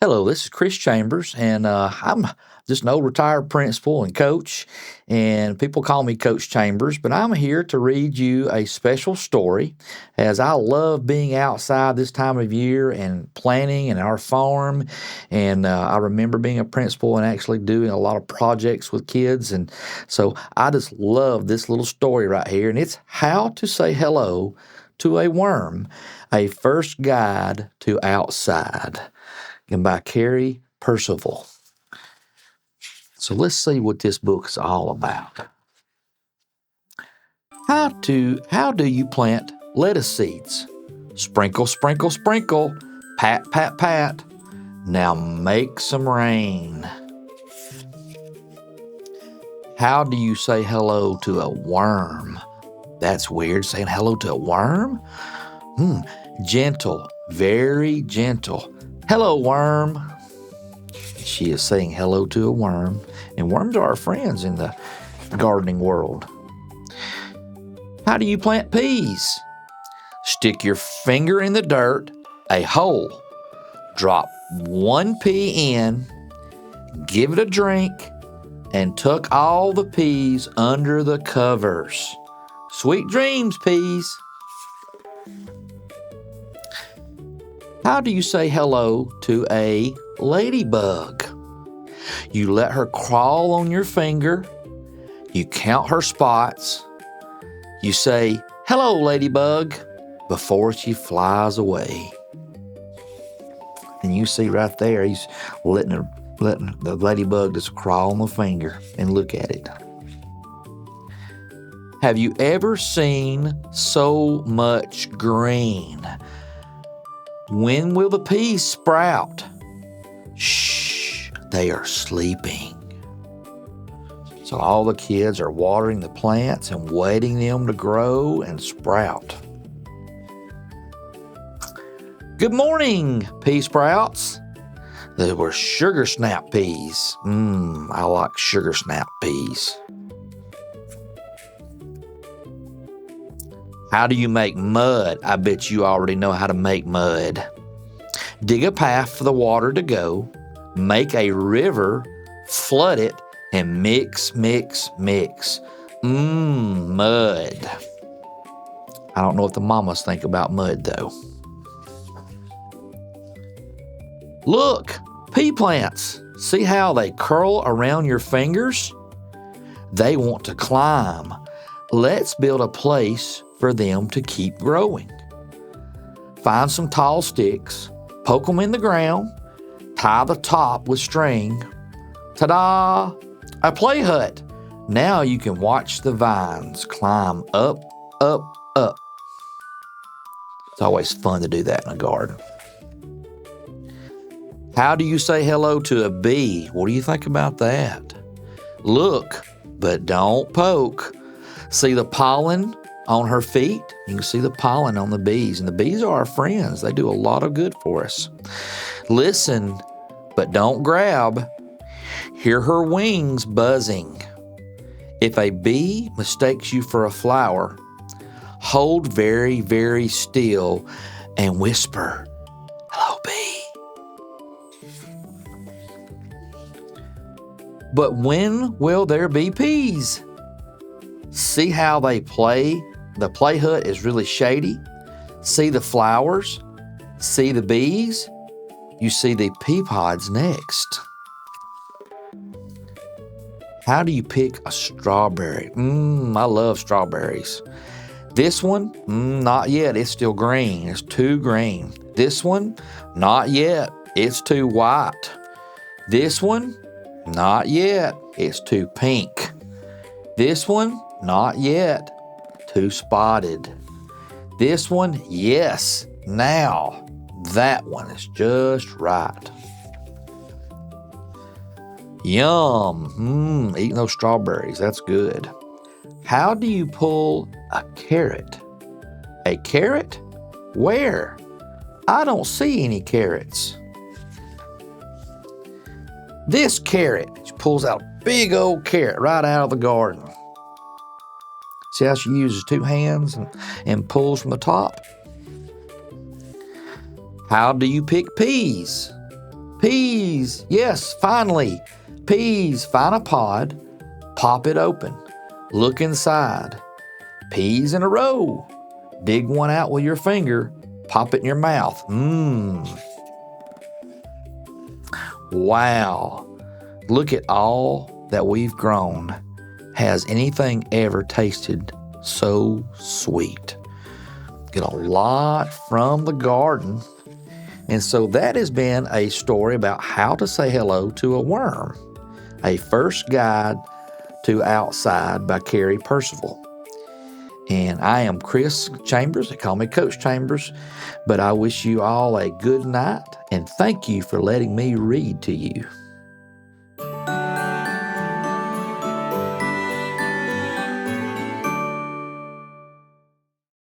Hello, this is Chris Chambers, and I'm just an old retired principal and coach, and people call me Coach Chambers, but I'm here to read you a special story as I love being outside this time of year and planting in our farm, and I remember being a principal and actually doing a lot of projects with kids, and so I just love this little story right here, and it's How to Say Hello to a Worm, a First Guide to Outside, and by Carrie Percival. So let's see what this book is all about. How do you plant lettuce seeds? Sprinkle, sprinkle, sprinkle. Pat, pat, pat. Now make some rain. How do you say hello to a worm? That's weird, saying hello to a worm? Gentle, very gentle. Hello, worm. She is saying hello to a worm, and worms are our friends in the gardening world. How do you plant peas? Stick your finger in the dirt, a hole. Drop one pea in, give it a drink, and tuck all the peas under the covers. Sweet dreams, peas. How do you say hello to a ladybug? You let her crawl on your finger. You count her spots. You say, "Hello, ladybug," before she flies away. And you see right there, he's letting the ladybug just crawl on the finger and look at it. Have you ever seen so much green? When will the peas sprout? Shh, they are sleeping. So all the kids are watering the plants and waiting them to grow and sprout. Good morning, pea sprouts. They were sugar snap peas. I like sugar snap peas. How do you make mud? I bet you already know how to make mud. Dig a path for the water to go, make a river, flood it, and mix, mix, mix. Mud. I don't know what the mamas think about mud, though. Look, pea plants. See how they curl around your fingers? They want to climb. Let's build a place for them to keep growing. Find some tall sticks, poke them in the ground, tie the top with string. Ta-da! A play hut. Now you can watch the vines climb up, up, up. It's always fun to do that in a garden. How do you say hello to a bee? What do you think about that? Look, but don't poke. See the pollen on her feet? You can see the pollen on the bees, and the bees are our friends. They do a lot of good for us. Listen, but don't grab. Hear her wings buzzing. If a bee mistakes you for a flower, hold very, very still and whisper, "Hello, bee." But when will there be peas? See how they play? The play hut is really shady. See the flowers? See the bees? You see the pea pods next. How do you pick a strawberry? I love strawberries. This one? Not yet. It's still green. It's too green. This one? Not yet. It's too white. This one? Not yet. It's too pink. This one? Not yet. Too spotted. This one? Yes. Now. That one is just right. Yum. Eating those strawberries. That's good. How do you pull a carrot? A carrot? Where? I don't see any carrots. This carrot. She pulls out a big old carrot right out of the garden. See how she uses two hands and pulls from the top? How do you pick peas? Peas. Yes, finally. Peas. Find a pod, pop it open, look inside. Peas in a row. Dig one out with your finger, pop it in your mouth. Mmm. Wow. Look at all that we've grown. Has anything ever tasted so sweet? Get a lot from the garden. And so that has been a story about how to say hello to a worm. A First Guide to Outside by Carrie Percival. And I am Chris Chambers. They call me Coach Chambers. But I wish you all a good night and thank you for letting me read to you.